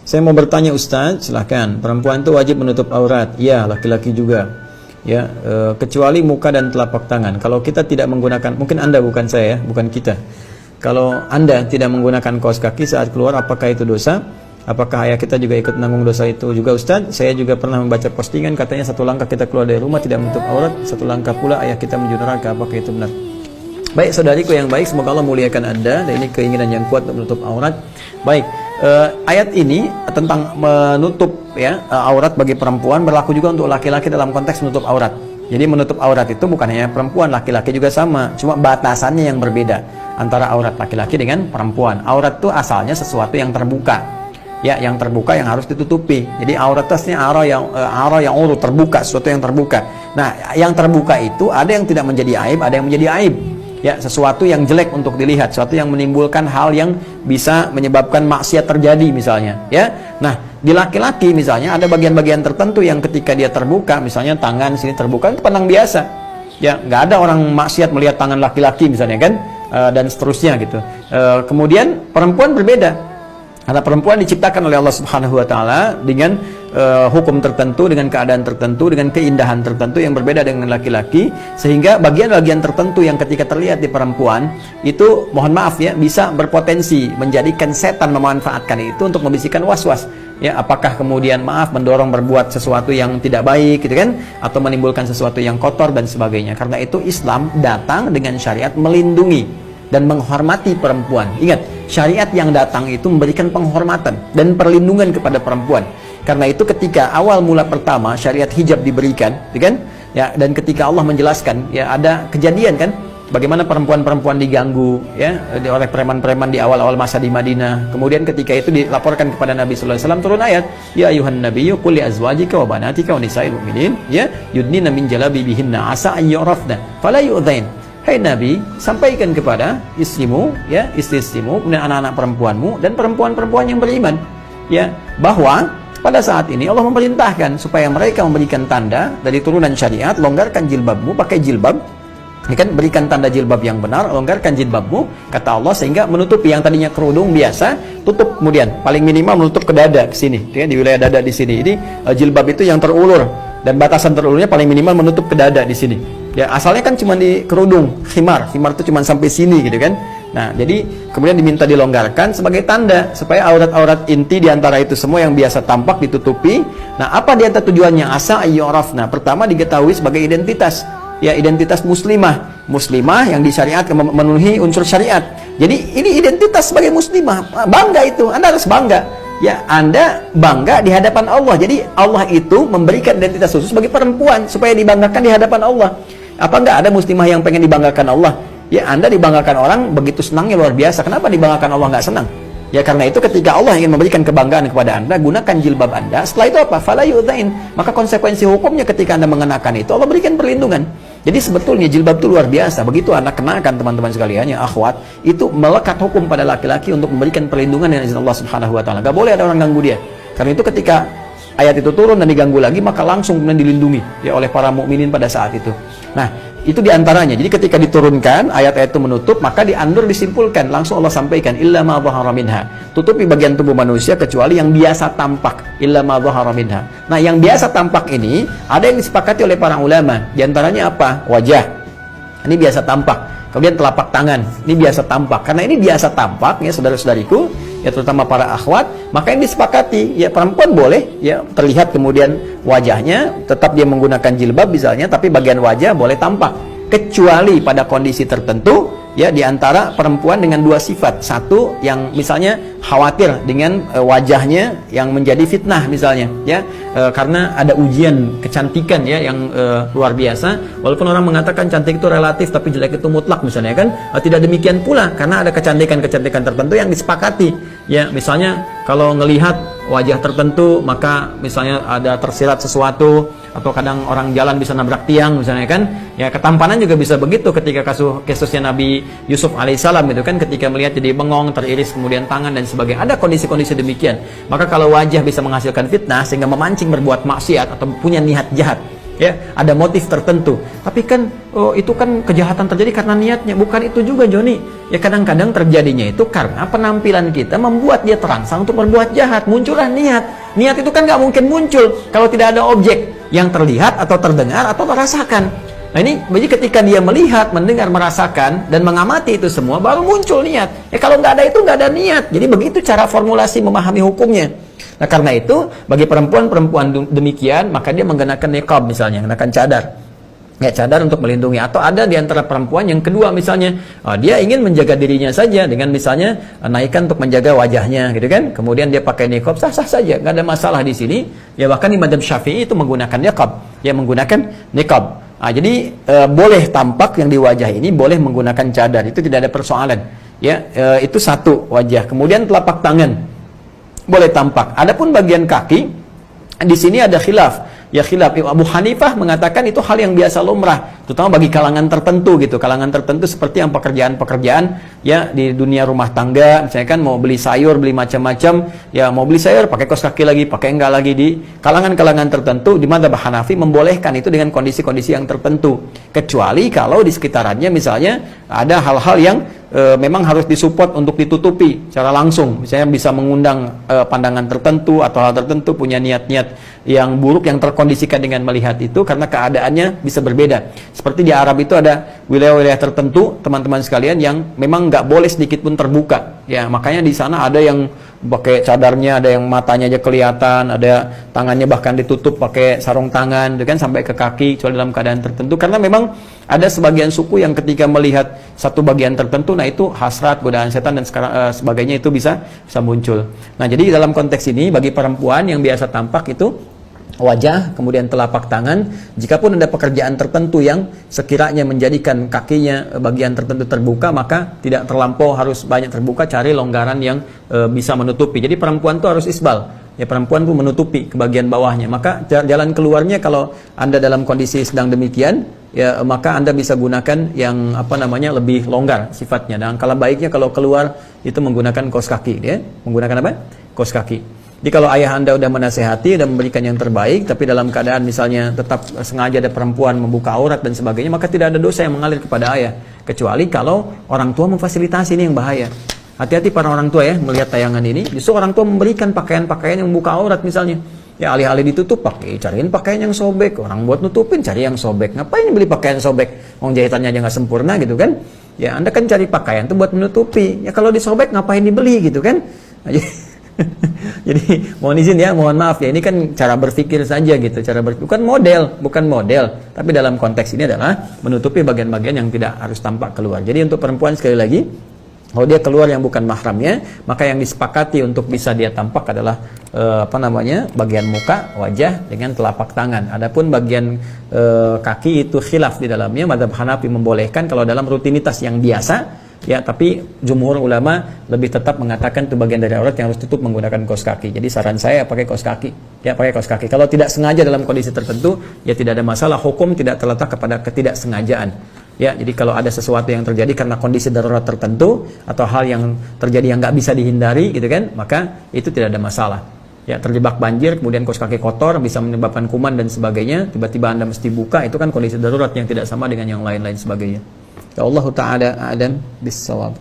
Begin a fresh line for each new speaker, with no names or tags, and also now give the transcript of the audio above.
Saya mau bertanya Ustaz, silahkan. Perempuan itu wajib menutup aurat? Ya, laki-laki juga. Ya, kecuali muka dan telapak tangan. Kalau kita tidak menggunakan, mungkin Anda bukan saya, bukan kita. Kalau Anda tidak menggunakan kaos kaki saat keluar, apakah itu dosa? Apakah ayah kita juga ikut menanggung dosa itu juga Ustaz? Saya juga pernah membaca postingan katanya 1 langkah kita keluar dari rumah tidak menutup aurat, 1 langkah pula ayah kita menuju neraka. Apakah itu benar? Baik saudariku yang baik, semoga Allah muliakan Anda. Dan ini keinginan yang kuat untuk menutup aurat. Baik, ayat ini tentang menutup ya aurat bagi perempuan berlaku juga untuk laki-laki dalam konteks menutup aurat. Jadi menutup aurat itu bukan hanya perempuan, laki-laki juga sama. Cuma batasannya yang berbeda antara aurat laki-laki dengan perempuan. Aurat itu asalnya sesuatu yang terbuka. Ya, yang terbuka yang harus ditutupi. Jadi aurat itu arah yang urut terbuka, sesuatu yang terbuka. Nah, yang terbuka itu ada yang tidak menjadi aib, ada yang menjadi aib. Ya, sesuatu yang jelek untuk dilihat, sesuatu yang menimbulkan hal yang bisa menyebabkan maksiat terjadi misalnya, ya. Nah, di laki-laki misalnya ada bagian-bagian tertentu yang ketika dia terbuka, misalnya tangan sini terbuka, itu pandang biasa. Ya, nggak ada orang maksiat melihat tangan laki-laki misalnya kan, dan seterusnya gitu. Kemudian perempuan berbeda. Karena perempuan diciptakan oleh Allah Subhanahu wa taala dengan hukum tertentu, dengan keadaan tertentu, dengan keindahan tertentu yang berbeda dengan laki-laki, sehingga bagian-bagian tertentu yang ketika terlihat di perempuan itu, mohon maaf ya, bisa berpotensi menjadikan setan memanfaatkan itu untuk membisikkan was-was. Ya, apakah kemudian mendorong berbuat sesuatu yang tidak baik gitu kan, atau menimbulkan sesuatu yang kotor dan sebagainya. Karena itu Islam datang dengan syariat melindungi dan menghormati perempuan. Ingat, syariat yang datang itu memberikan penghormatan dan perlindungan kepada perempuan. Karena itu ketika awal mula pertama syariat hijab diberikan, kan? Ya, dan ketika Allah menjelaskan, ya ada kejadian kan, bagaimana perempuan-perempuan diganggu ya oleh preman-preman di awal-awal masa di Madinah. Kemudian ketika itu dilaporkan kepada Nabi sallallahu alaihi wasallam, turun ayat, ya ayuhan nabiyyu qul li azwajika wa banatika wa nisa'il mu'minin ya yudnina min jalabibihinna asa an yu'rafna fala yu'dzain. Hai Nabi, sampaikan kepada istrimu, ya, istri-istrimu, kemudian anak-anak perempuanmu dan perempuan-perempuan yang beriman, ya, bahwa pada saat ini Allah memerintahkan supaya mereka memberikan tanda dari turunan syariat, longgarkan jilbabmu, pakai jilbab, ya kan, berikan tanda jilbab yang benar, longgarkan jilbabmu, kata Allah, sehingga menutupi yang tadinya kerudung biasa, tutup kemudian, paling minimal menutup ke dada, ke sini, ya, di wilayah dada di sini. Ini jilbab itu yang terulur, dan batasan terulurnya paling minimal menutup ke dada di sini. Ya, asalnya kan cuma di kerudung, khimar itu cuma sampai sini gitu kan. Nah, jadi kemudian diminta dilonggarkan sebagai tanda supaya aurat-aurat inti diantara itu semua yang biasa tampak ditutupi. Nah, apa di antara tujuannya? Asa ayyurafna. Pertama diketahui sebagai identitas. Ya, identitas muslimah yang disyariatkan, memenuhi unsur syariat. Jadi ini identitas sebagai muslimah, bangga itu. Anda harus bangga. Ya, Anda bangga di hadapan Allah. Jadi Allah itu memberikan identitas khusus bagi perempuan supaya dibanggakan di hadapan Allah. Apa enggak ada muslimah yang pengen dibanggakan Allah? Ya, Anda dibanggakan orang begitu senangnya luar biasa. Kenapa dibanggakan Allah nggak senang? Ya, karena itu ketika Allah ingin memberikan kebanggaan kepada Anda, gunakan jilbab Anda. Setelah itu apa? Fala yu'dzain. Maka konsekuensi hukumnya ketika Anda mengenakan itu, Allah berikan perlindungan. Jadi sebetulnya jilbab itu luar biasa. Begitu Anda kenakan, teman-teman sekalian, ya akhwat, itu melekat hukum pada laki-laki untuk memberikan perlindungan dengan izin Allah Subhanahu wa taala. Gak boleh ada orang ganggu dia. Karena itu ketika ayat itu turun dan diganggu lagi, maka langsung kemudian dilindungi ya oleh para mukminin pada saat itu. Nah, itu diantaranya. Jadi ketika diturunkan ayat-ayat itu menutup, maka diandur disimpulkan, langsung Allah sampaikan, illa ma dhahara minha. Tutupi bagian tubuh manusia kecuali yang biasa tampak, illa ma dhahara minha. Nah, yang biasa tampak ini ada yang disepakati oleh para ulama. Diantaranya apa? Wajah. Ini biasa tampak. Kemudian telapak tangan, ini biasa tampak. Karena ini biasa tampak ya saudara-saudariku, ya terutama para akhwat, maka yang disepakati ya perempuan boleh ya terlihat kemudian wajahnya, tetap dia menggunakan jilbab misalnya, tapi bagian wajah boleh tampak, kecuali pada kondisi tertentu ya, diantara perempuan dengan dua sifat. Satu yang misalnya khawatir dengan wajahnya yang menjadi fitnah misalnya ya, karena ada ujian kecantikan ya yang luar biasa. Walaupun orang mengatakan cantik itu relatif tapi jelek itu mutlak misalnya kan, tidak demikian pula, karena ada kecantikan-kecantikan tertentu yang disepakati ya. Misalnya kalau ngelihat wajah tertentu, maka misalnya ada tersirat sesuatu, atau kadang orang jalan bisa nabrak tiang misalnya kan, ya ketampanan juga bisa begitu. Ketika kasusnya Nabi Yusuf alaihissalam itu kan, ketika melihat jadi bengong, teriris kemudian tangan dan sebagainya, ada kondisi-kondisi demikian. Maka kalau wajah bisa menghasilkan fitnah sehingga memancing berbuat maksiat atau punya niat jahat, Ya, ada motif tertentu. Tapi kan itu kan kejahatan terjadi karena niatnya. Bukan itu juga, Joni. Ya, kadang-kadang terjadinya itu karena penampilan kita membuat dia terangsang untuk berbuat jahat. Muncullah niat. Niat itu kan nggak mungkin muncul kalau tidak ada objek yang terlihat atau terdengar atau merasakan. Nah, ini jadi ketika dia melihat, mendengar, merasakan dan mengamati itu semua, baru muncul niat. Ya, kalau nggak ada itu nggak ada niat. Jadi begitu cara formulasi memahami hukumnya. Nah, karena itu bagi perempuan-perempuan demikian, maka dia menggunakan niqab misalnya, menggunakan cadar. Ya, cadar untuk melindungi. Atau ada di antara perempuan yang kedua misalnya, dia ingin menjaga dirinya saja dengan misalnya naikkan untuk menjaga wajahnya, gitu kan. Kemudian dia pakai niqab, sah-sah saja, nggak ada masalah di sini. Ya, bahkan di mazhab Syafi'i itu menggunakan niqab, ya menggunakan niqab. Nah, jadi boleh tampak yang di wajah ini, boleh menggunakan cadar, itu tidak ada persoalan. Ya, itu satu wajah. Kemudian telapak tangan boleh tampak. Adapun bagian kaki, di sini ada khilaf. Ya, khilaf. Abu Hanifah mengatakan itu hal yang biasa lumrah, terutama bagi kalangan tertentu gitu. Kalangan tertentu seperti yang pekerjaan-pekerjaan ya di dunia rumah tangga, misalnya kan mau beli sayur, beli macam-macam, ya mau beli sayur pakai kaos kaki lagi, pakai enggak lagi. Di kalangan-kalangan tertentu di mazhab Hanafi membolehkan itu dengan kondisi-kondisi yang tertentu. Kecuali kalau di sekitarannya misalnya ada hal-hal yang memang harus disupport untuk ditutupi secara langsung, misalnya bisa mengundang pandangan tertentu atau hal tertentu, punya niat-niat yang buruk yang terkondisikan dengan melihat itu karena keadaannya bisa berbeda. Seperti di Arab itu ada wilayah-wilayah tertentu, teman-teman sekalian, yang memang nggak boleh sedikit pun terbuka. Ya, makanya di sana ada yang pakai cadarnya, ada yang matanya aja kelihatan, ada tangannya bahkan ditutup pakai sarung tangan, kan sampai ke kaki, kecuali dalam keadaan tertentu. Karena memang ada sebagian suku yang ketika melihat satu bagian tertentu, nah itu hasrat, godaan setan dan sebagainya itu bisa muncul. Nah, jadi dalam konteks ini bagi perempuan yang biasa tampak itu wajah, kemudian telapak tangan. Jikapun ada pekerjaan tertentu yang sekiranya menjadikan kakinya bagian tertentu terbuka, maka tidak terlampau harus banyak terbuka, cari longgaran yang bisa menutupi. Jadi perempuan itu harus isbal. Ya, perempuan pun menutupi ke bagian bawahnya. Maka jalan keluarnya kalau Anda dalam kondisi sedang demikian, ya maka Anda bisa gunakan yang lebih longgar sifatnya. Dan kalau baiknya kalau keluar itu menggunakan kaos kaki, ya. Menggunakan apa? Kaos kaki. Jadi kalau ayah Anda udah menasehati dan memberikan yang terbaik, tapi dalam keadaan misalnya tetap sengaja ada perempuan membuka aurat dan sebagainya, maka tidak ada dosa yang mengalir kepada ayah. Kecuali kalau orang tua memfasilitasi, ini yang bahaya. Hati-hati para orang tua ya, melihat tayangan ini, justru orang tua memberikan pakaian-pakaian yang membuka aurat misalnya. Ya, alih-alih ditutup, cariin pakaian yang sobek. Orang buat nutupin, cari yang sobek. Ngapain beli pakaian sobek? Wong jahitannya aja nggak sempurna gitu kan. Ya, Anda kan cari pakaian itu buat menutupi. Ya, kalau disobek ngapain dibeli gitu kan. Jadi mohon izin ya, mohon maaf ya, ini kan cara berpikir saja gitu, bukan model, tapi dalam konteks ini adalah menutupi bagian-bagian yang tidak harus tampak keluar. Jadi untuk perempuan sekali lagi, kalau dia keluar yang bukan mahramnya, maka yang disepakati untuk bisa dia tampak adalah bagian muka, wajah dengan telapak tangan. Adapun bagian kaki itu khilaf di dalamnya. Mazhab Hanafi membolehkan kalau dalam rutinitas yang biasa. Ya, tapi jumhur ulama lebih tetap mengatakan itu bagian dari aurat yang harus tutup menggunakan kaos kaki. Jadi saran saya pakai kaos kaki. Ya, pakai kaos kaki. Kalau tidak sengaja dalam kondisi tertentu, ya tidak ada masalah. Hukum tidak terletak kepada ketidaksengajaan. Ya, jadi kalau ada sesuatu yang terjadi karena kondisi darurat tertentu atau hal yang terjadi yang nggak bisa dihindari, gitu kan, maka itu tidak ada masalah. Ya, terjebak banjir, kemudian kaos kaki kotor, bisa menyebabkan kuman dan sebagainya. Tiba-tiba Anda mesti buka, itu kan kondisi darurat yang tidak sama dengan yang lain-lain sebagainya. Ya Allah Ta'ala a'lam bis-shawab.